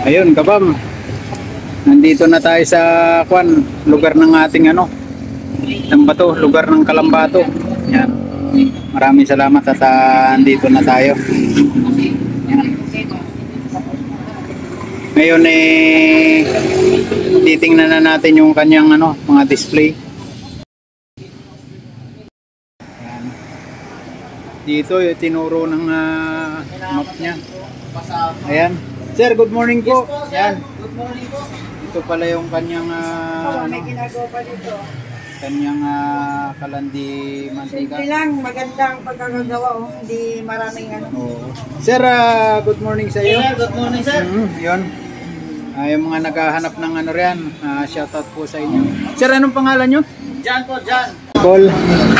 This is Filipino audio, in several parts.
Ayun, kabam. Nandito na tayo sa lugar ng ating ano ba to? Lugar ng Kalambato. Yan. Maraming salamat at andito na tayo. Yan. Ngayon titingnan na natin yung kanyang mga display. Yan. Dito yung tinuro ng map niya. Ayan. Sir, good morning po. Yan. Good morning po. Ito pala yung kanyang May ginagawa pa dito. kanyang kalandi mantika. Simple lang, magandang pagkakagawa. Hindi maraming Oo. Sir, good morning sa iyo. Sir, good morning sir. Yun. Yung mga naghahanap ng riyan, shoutout po sa inyo. Sir, anong pangalan nyo? Jan po, Jan. Call.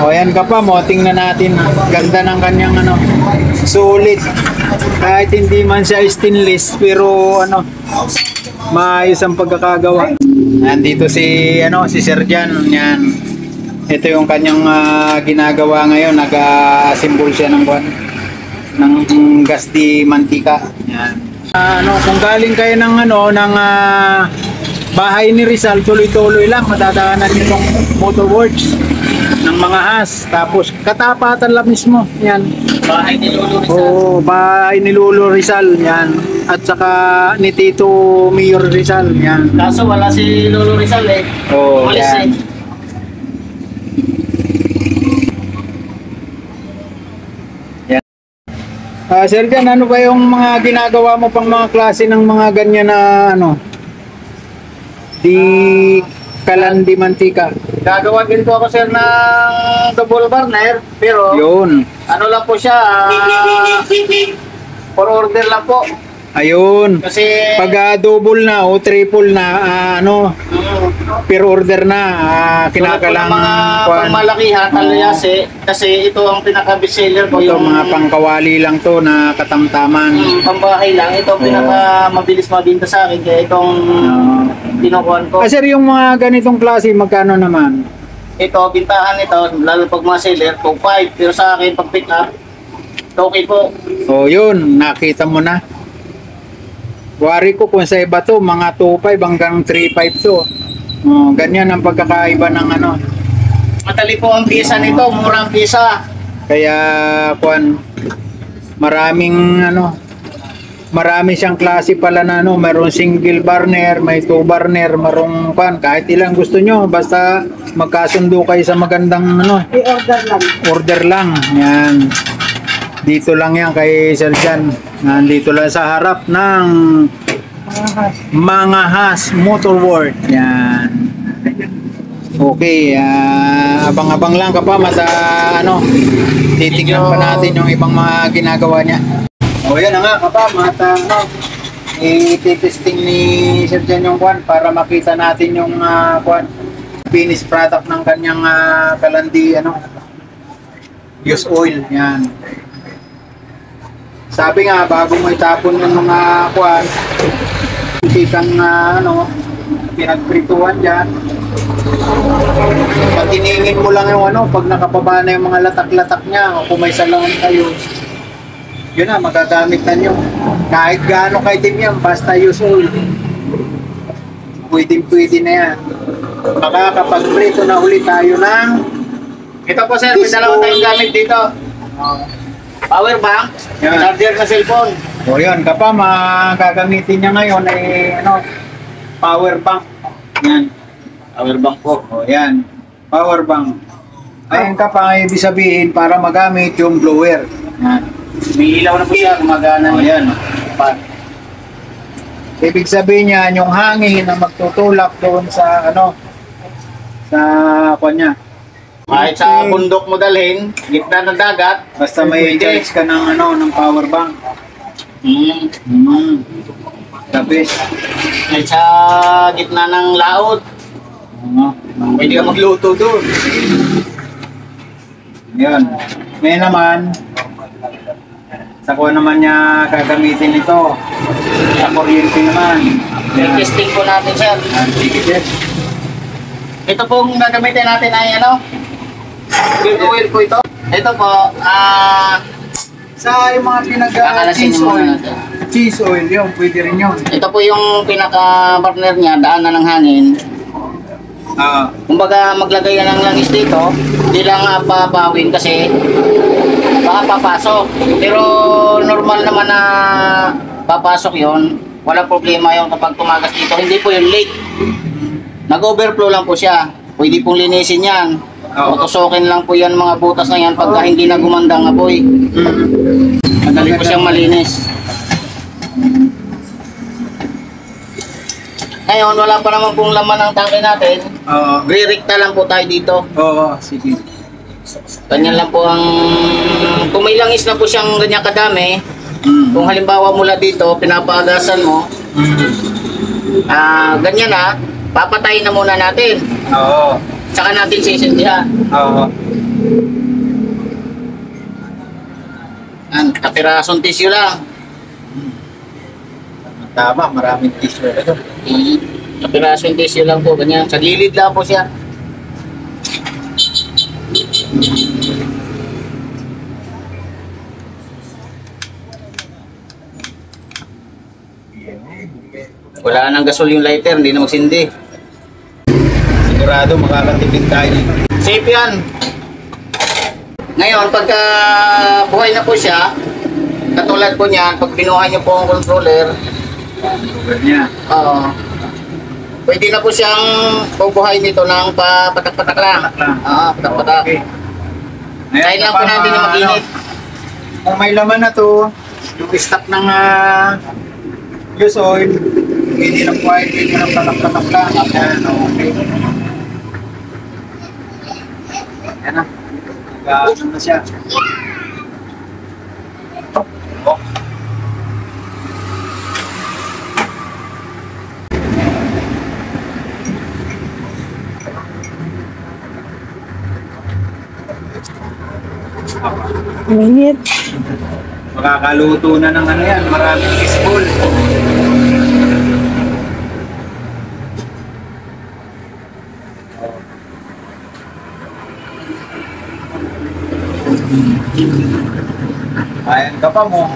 O yan ka pa mo, tingnan natin. Ganda ng kanyang sulit. Kahit hindi man siya stainless, pero maayos ang pagkakagawa. Nandito si Sir Jan. Yan. Ito yung kanyang ginagawa ngayon. Nag-assemble siya ng gas di mantika. Yan. Kung galing kayo ng bahay ni Rizal, tuloy-tuloy lang madadaanan nitong Motorworks ng mga Haas. Tapos katapatan lang mismo. Yan. Bahay ni Lolo Rizal. Oo, bahay ni Lolo Rizal. Yan. At saka ni Tito Mayor Rizal. Yan. Kaso wala si Lolo Rizal eh. Oo, Umalis yan. Sir Jan, ano ba yung mga ginagawa mo pang mga klase ng mga ganyan na di kalandi mantika? Gagawa din po ako sir ng double burner. Pero Yun. ano lang po siya, for order lang po. Ayun. Kasi Pag double na o triple na per order na kinakalang mga pangmalakihan, talayase, kasi ito ang pinaka-bestseller ko. Ito Yung mga pangkawali lang to na katamtaman. pambahay lang. Ito ang pinaka-mabilis mabinta sa akin. Kaya itong pinukuhan ko. Sir, yung mga ganitong klase, magkano naman? Ito, bintahan ito, lalo pag mga seller, 2.5. Pero sa akin, pag pick up, okay po. O yun, nakita mo na. Wari ko kung sa iba to, mga 2.5 hanggang 3.5 to. Ganyan ang pagkakaiba ng Matali po ang pisa nito, murang pisa. Kaya marami siyang klase pala na mayroong single burner, may 2 burner, marong kahit ilang gusto nyo, basta magkasundo kayo sa magandang I-order lang. order lang. Yan. Dito lang yan kay Sir Jan. Nandito lang sa harap ng mga Haas Motorworks. Yan. Okay, abang-abang lang ka pa titignan pa natin yung ibang mga ginagawa niya. O yan na nga kapam, i-testing ni Sir Jan yung para makita natin yung finished product ng kanyang kalandi use oil. Yan. Sabi nga, bago mo itapon yung mga kitang pinagprituhan dyan, patiningin mo lang yung pag nakapaba na yung mga latak-latak niya, o kung may salangan kayo, yun na, magagamit na nyo. Kahit gaano kaitim yan, basta use oil, pwede na yan. Makakapag-prito na ulit tayo ng Ito po sir, may dalawa tayong gamit dito. Power bank, Yan. charger na cellphone. O yun, kapam, gagamitin niya ngayon ay power bank. Yan. Power bank po. O yan, power bank. Ayun kapam, ibig sabihin para magamit yung blower. Yan. May ilaw na po siya, gumagana. O yan. Pa. Ibig sabihin niya, yung hangin na magtutulak doon sa sa kanya. Kahit sa bundok mo dalhin, gitna ng dagat, Basta may charge ka ng power bank. The best. Kahit sa gitna ng laot, pwede ka magluto doon. Yan. Ngayon naman, sa kuha naman niya gagamitin ito. Sa kuryente naman. Yan. Testing po natin sir. Sige, sir. Ito pong gagamitin natin ay fuel oil po ito. Ito po, Sa yung mga kakalasin pinag-change mo oil, natin. cheese oil yun, pwede rin yun. Ito po yung pinaka-burner niya, daanan ng hangin. Kumbaga maglagay ka ng langis dito, hindi lang papawin kasi baka papasok. Pero normal naman na papasok yon, walang problema yon kapag tumagas dito. Hindi po yung leak. Nag-overflow lang po siya. Pwede pong linisin yan. Tutusokin lang po yan mga butas na yan pagka hindi na gumandang apoy. Madali po siyang malinis. Ngayon, wala pa naman pong laman ng tangke natin. Re-recta lang po tayo dito. Oo, sige. Ganyan lang po ang... Kung may langis na po siyang ganyan kadami, kung halimbawa mula dito, pinapaagasan mo, ganyan na, papatayin na muna natin. Oo. Tsaka natin sisindihan. Oo. Kapirasong tissue lang. Tama, maraming tissue ito. Kapirasong tissue lang po, ganyan. Sa gilid lang po siya. Wala nang gasol yung lighter, hindi na magsindi. Sigurado makakatipid tayo dito. Safe yan. Ngayon, pagka buhay na po siya, katulad po niyan, pag binuhay niyo po ang controller, Ganyan. pwede na po siyang bubuhay nito ng patak-patak lang. Patak-patak. Okay. Kain lang po natin yung mag-init. Kung may laman na to, yung stock ng use oil, hindi lang po ay pwede ng patak-patak lang. Ayan, okay. Ayan na. Nag-aano na siya. Oh. Minit. Makakaluto na ng ano yan, maraming fishbowl. Ayan ka pa mo.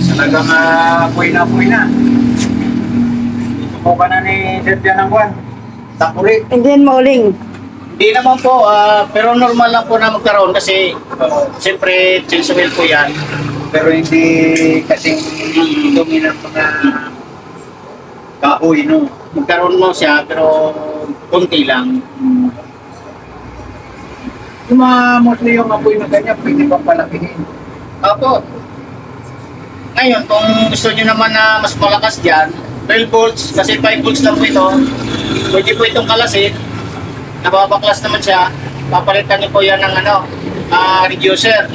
Talagang apoy na apoy na. Susuko ka na ni Sergio ng buwan. Takuri. And then mauling. Hindi naman po, pero normal lang po na magkaroon kasi siyempre change oil po yan. Pero hindi kasing dumi ng mga kahoy, no? Magkaroon mo siya pero konti lang. Yung mga mostly yung apoy na ganyan, pwede pang palakihin. Opo. Ngayon, kung gusto nyo naman na mas malakas dyan, 12 volts, kasi 5 volts lang po ito, pwede po itong kalasin, nababaklas naman siya, papalitan nyo po yan ng reducer.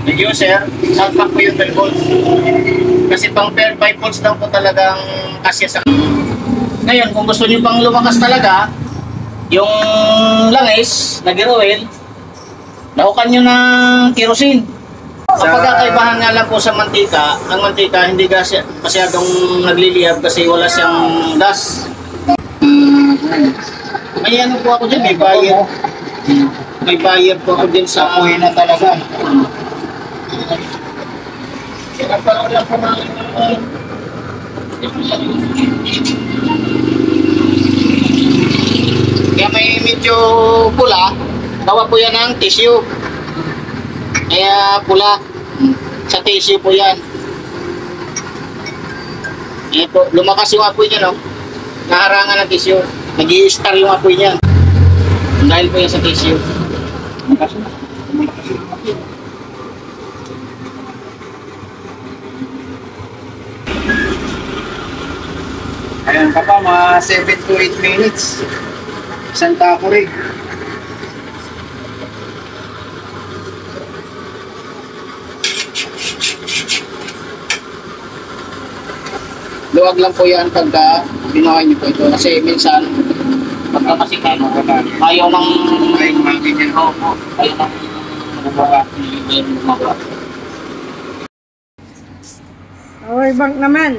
Reducer, salpak po yung 12 volts. Kasi pang 5 volts lang po talagang kasya sa... Ngayon, kung gusto nyo pang lumakas talaga, yung langis na gear oil, lahukan nyo ng kerosene. Kapag kakaibahan nga lang po sa mantika, ang mantika hindi kasi masyadong nagliliyab kasi wala siyang gas. May ano po ako dyan, may buyer. May buyer po ako dyan sa Apoy na talaga. Kaya parang lang po na kaya may medyo pula, gawa po yan ng tissue. Kaya pula, sa tissue po yan. Ito, lumakas yung apoy niya, no? Naharangan ng tissue. Nag-i-star yung apoy niya. Dahil po yan sa tissue. Ayan ka pa, mga 7 to 8 minutes. Isang taco rin. Luwag lang po yan pagka binuhay niyo po ito. Kasi minsan, pagka kasi ayaw ng... Ay, kumangin yan. Opo. Ayaw ng... Magawa. Power bank naman.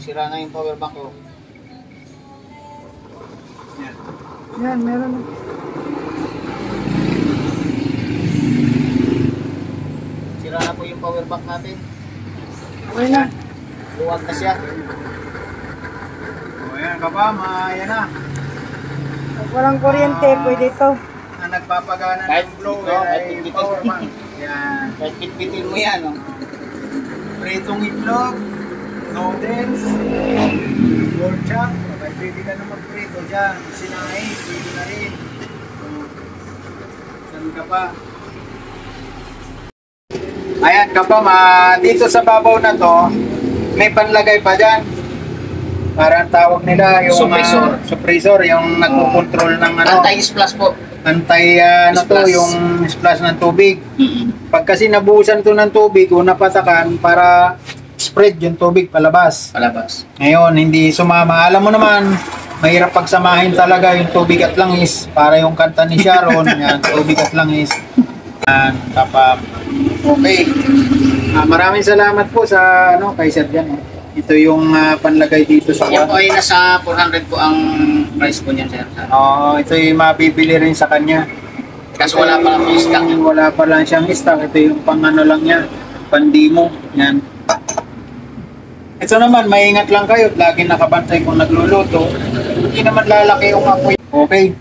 Sira na yung power bank ko. Yan. Yan, meron na. Sira na po yung power bank natin. Okay na. Luwag na siya. O yan ka pa, yan na. Pag walang kuryente, pwede ito. Na nagpapagana Kahit- ng blower no, kahit ay hindi ka- power bank. Yan. Kahit bitbitin mo yan, oh. Pritong itlog, noodles, pork chop. Okay, pwede ka na magprito dyan. Sinain, pwede na rin. Saan ka pa? Ayan ka pa, dito sa babaw na to, may panlagay pa dyan. Parang tawag nila yung Suppressor. suppressor, yung nagpo-control ng ano. Anti-splash po. Ano to, Splash. yung splash ng tubig. Pag kasi nabuhusan to ng tubig o napatakan para spread yung tubig palabas. Palabas. Ngayon, hindi sumama. Alam mo naman, mahirap pagsamahin talaga yung tubig at langis. Para yung kanta ni Sharon, yan, tubig at langis. Yan, kapag. Okay. Maraming salamat po sa kay Sir Jan. Ito yung panlagay dito sa Yan po ay nasa 400 po ang price po niyan, sir. Oo, ito yung mabibili rin sa kanya. Kaso wala pa lang yung stock. Wala pa lang siyang stock. Ito yung pang lang niya. Pandimo. Yan. Ito naman, maingat lang kayo. Lagi nakabantay kung nagluluto. Hindi naman lalaki yung apoy. Okay.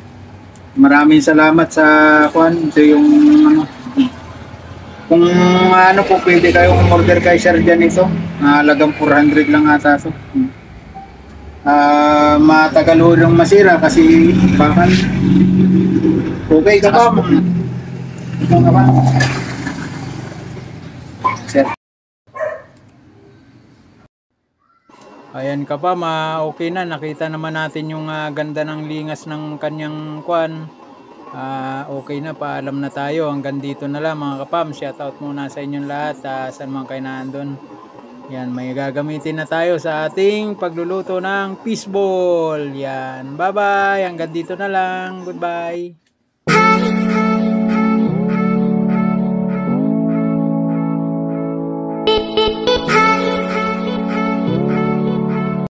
Maraming salamat sa Ito yung kung po pwede kayong order kay Sir Jan ito. Halagang 400 lang ata ito. Matagal ho yung masira kasi bakal. Okay ka ba? Ikaw ka ba? Sir. Ayan ka pa, okay na. Nakita naman natin yung ganda ng lingas ng kanyang kwan. Okay na, paalam na tayo. Hanggang dito na lang mga kapam. Shoutout muna sa inyong lahat. Saan man kayo nandun. Yan, may gagamitin na tayo sa ating pagluluto ng fishball. Yan, bye bye. Hanggang dito na lang. Goodbye.